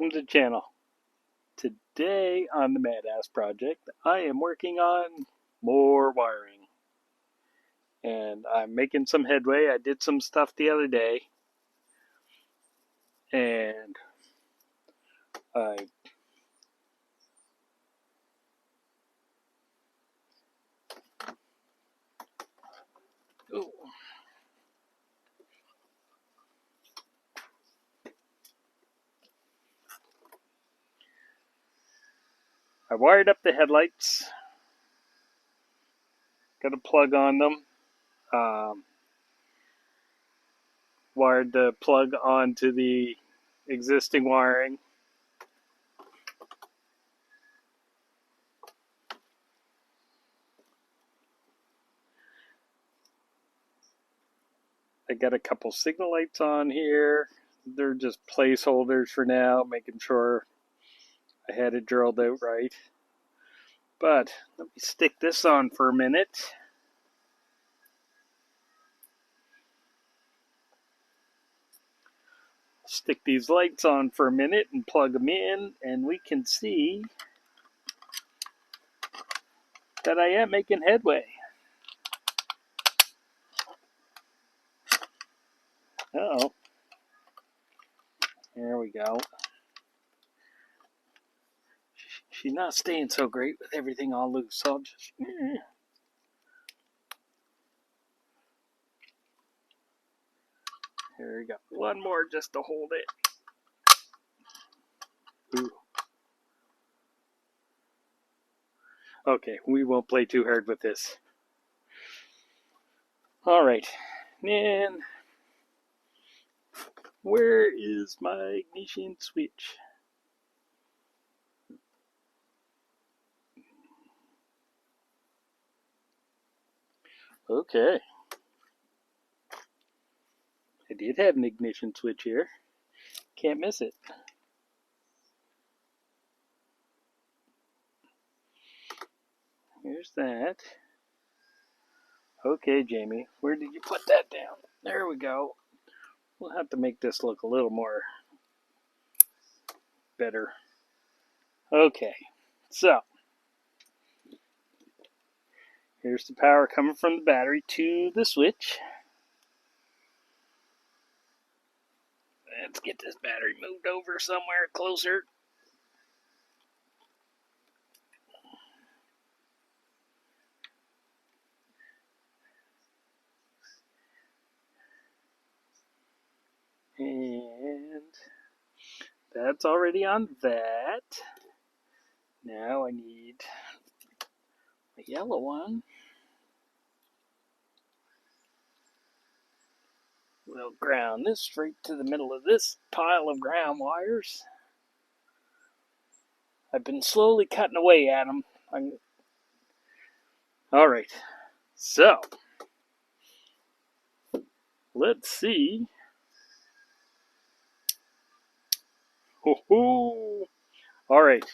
welcome to the channel. Today on the MadAss project, I am working on more wiring. And I'm making some headway. I did some stuff the other day. And I wired up the headlights. Got a plug on them. Wired the plug onto the existing wiring. I got a couple signal lights on here. They're just placeholders for now, making sure I had it drilled out right. But let me stick this on for a minute. Stick these lights on for a minute and plug them in, and we can see that I am making headway. Uh-oh. There we go. She's not staying so great with everything all loose, so I'll just... There we go. One more just to hold it. Ooh. Okay, we won't play too hard with this. Alright, and where is my ignition switch? Okay. I did have an ignition switch here. Can't miss it. Here's that. Okay, Jamie, where did you put that down? There we go. We'll have to make this look a little more better. Okay, so here's the power coming from the battery to the switch. Let's get this battery moved over somewhere closer. And that's already on that. Now I need a yellow one. We'll ground this straight to the middle of this pile of ground wires. I've been slowly cutting away at them. Alright, so let's see. Ho-ho! Alright.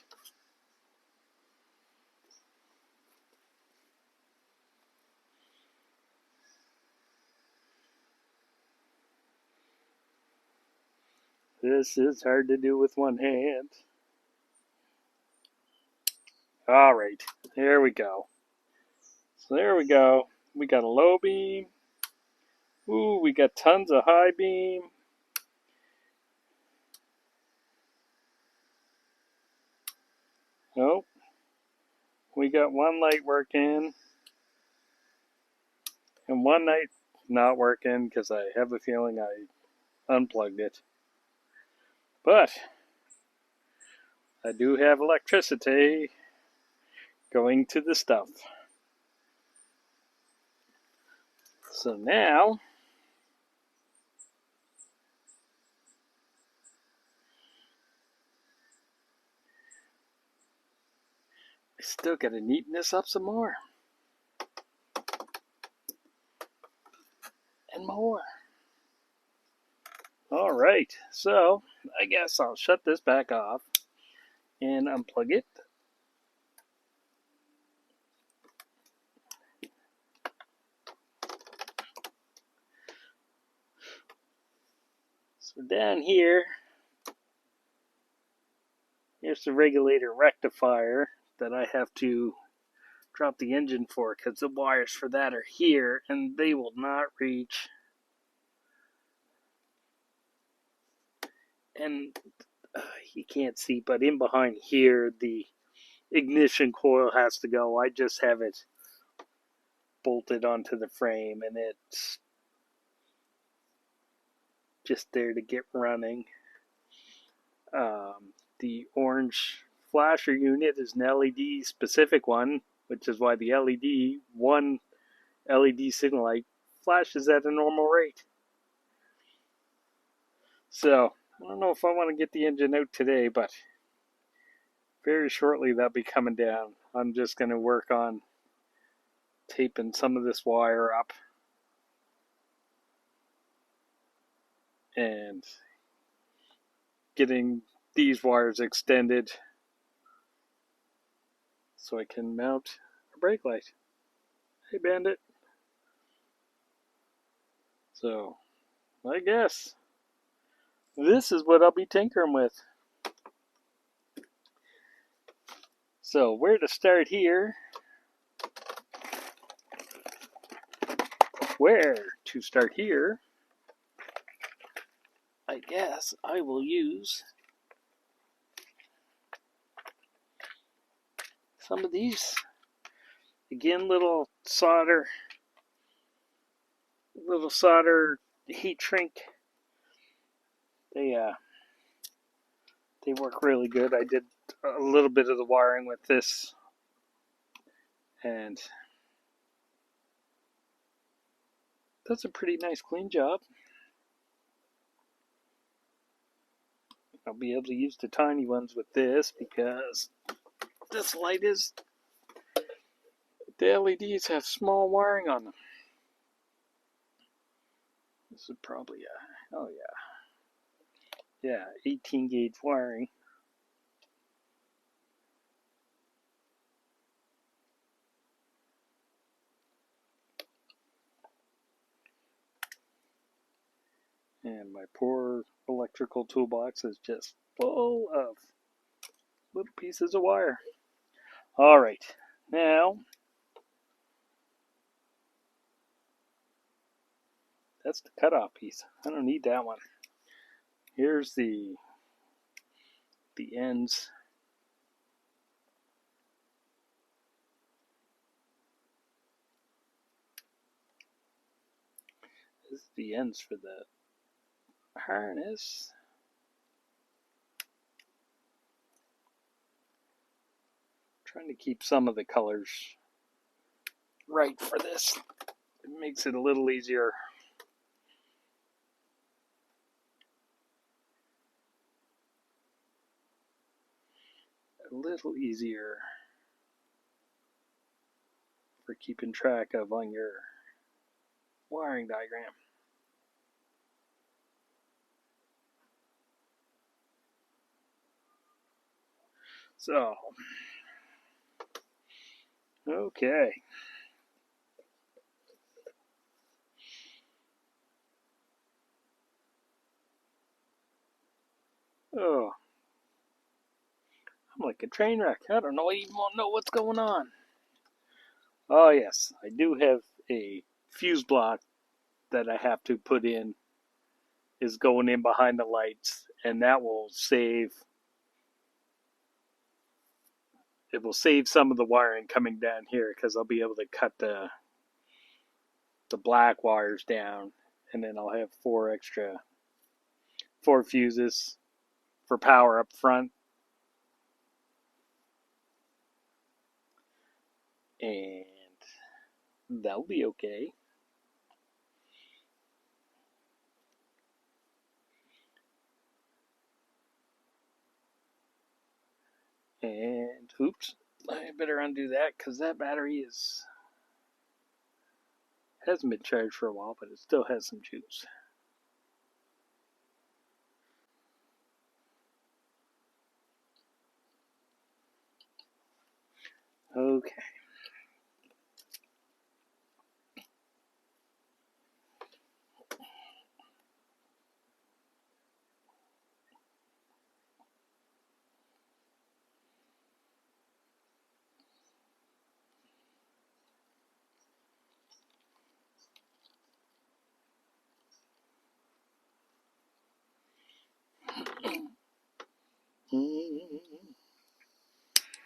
This is hard to do with one hand. Alright, there we go. So there we go. We got a low beam. Ooh, we got tons of high beam. Nope. We got one light working. And one light not working because I have a feeling I unplugged it. But I do have electricity going to the stuff. So now I still got to neaten this up some more. And more. Alright, so I guess I'll shut this back off and unplug it. So down here Here's the regulator rectifier that I have to drop the engine for, because the wires for that are here and they will not reach. And you can't see, but in behind here the ignition coil has to go. I just have it bolted onto the frame and it's just there to get running. The orange flasher unit is an LED specific one, which is why the one LED signal light flashes at a normal rate. So, I don't know if I want to get the engine out today, but very shortly that'll be coming down. I'm just going to work on taping some of this wire up and getting these wires extended so I can mount a brake light. Hey, Bandit. So, I guess this is what I'll be tinkering with. So, where to start here? I guess I will use some of these. Again, little solder heat shrink. They work really good. I did a little bit of the wiring with this, and that's a pretty nice clean job. I'll be able to use the tiny ones with this because this light is, the LEDs have small wiring on them. This is probably oh yeah, 18 gauge wiring. And my poor electrical toolbox is just full of little pieces of wire. Alright, now that's the cutoff piece. I don't need that one. Here's the ends. This is the ends for the harness. Trying to keep some of the colors right for this. It makes it a little easier. For keeping track of on your wiring diagram. So, okay. Oh, I'm like a train wreck. I don't even know what's going on. Oh yes, I do have a fuse block that I have to put in, is going in behind the lights, and that will save, it will save some of the wiring coming down here, because I'll be able to cut the black wires down, and then I'll have four fuses for power up front, and that'll be okay. And oops, I better undo that because that battery hasn't been charged for a while, but it still has some juice. Okay.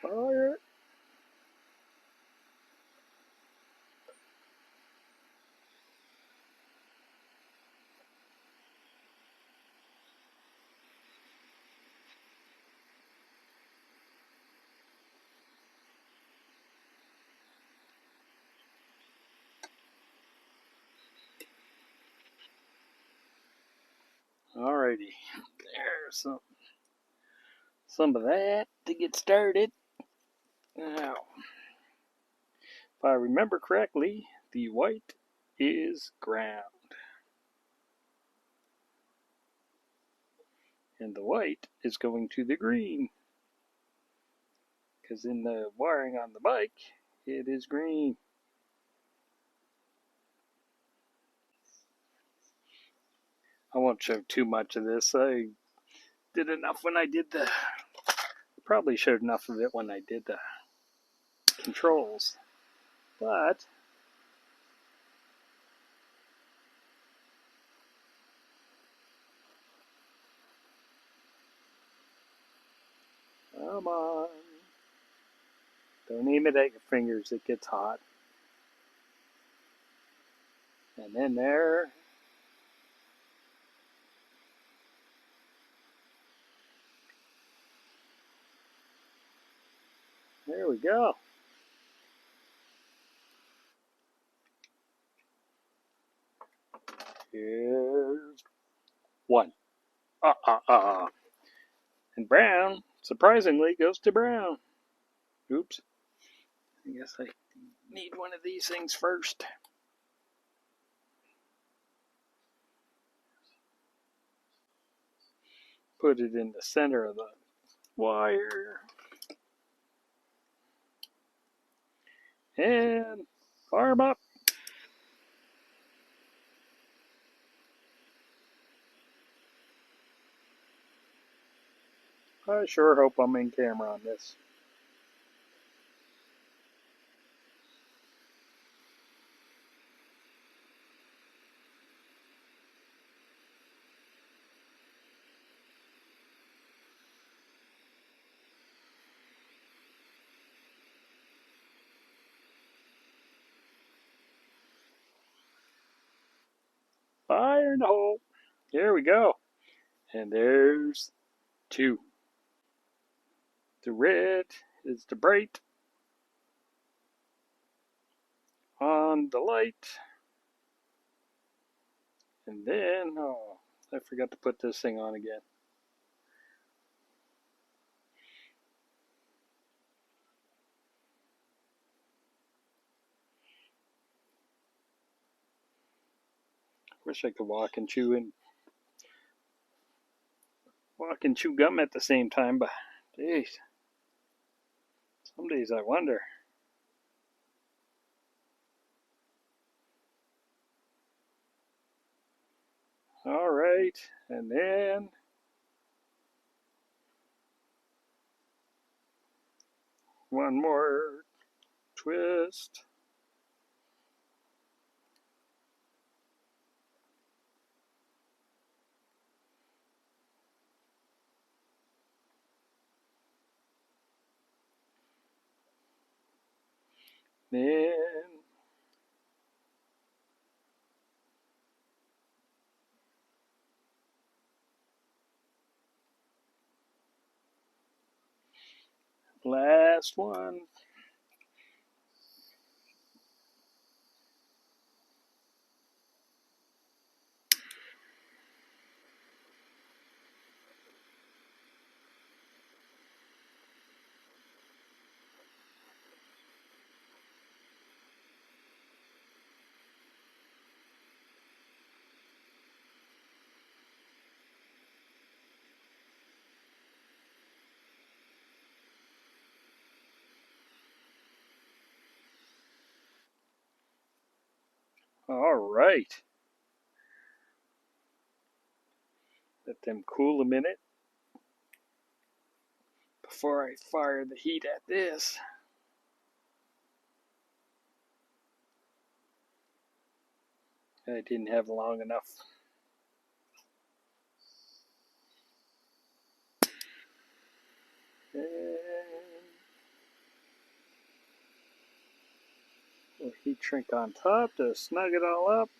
Fire. Alrighty, there's some of that to get started. Now, if I remember correctly, the white is ground. And the white is going to the green. Because in the wiring on the bike, it is green. I won't show too much of this. I did enough when I did the... Probably showed enough of it when I did the controls. But... Come on. Don't aim it at your fingers. It gets hot. And then there... There we go. Here's one. And brown, surprisingly, goes to brown. Oops. I guess I need one of these things first. Put it in the center of the wire. And fire 'em up. I sure hope I'm in camera on this. Fire in the hole. Here we go. And there's two. The red is the bright on the light. And then, oh, I forgot to put this thing on again. Wish I could walk and chew gum at the same time, but geez, some days I wonder. All right, and then one more twist. Then last one. All right. Let them cool a minute before I fire the heat at this. I didn't have long enough. And a heat shrink on top to snug it all up.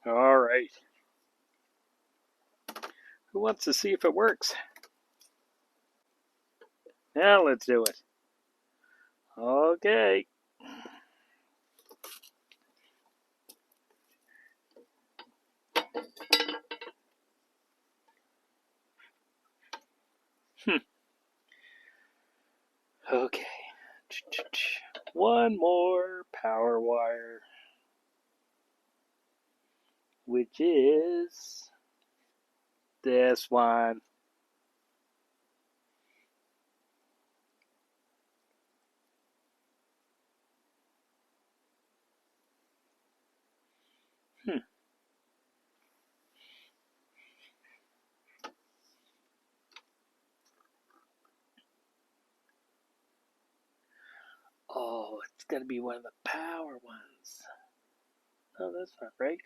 All right. Who wants to see if it works? Now let's do it. Okay. Okay. One more power wire, which is this one. Oh, it's going to be one of the power ones. No, that's not right.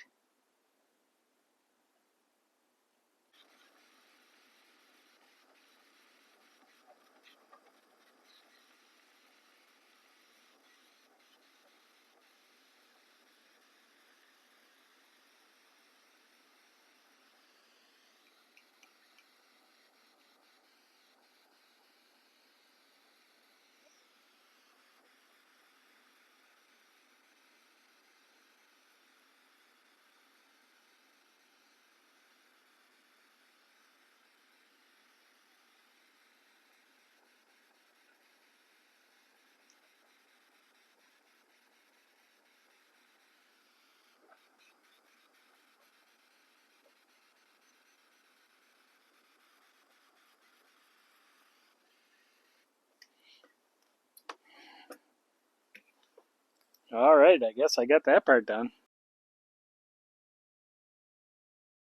All right, I guess I got that part done.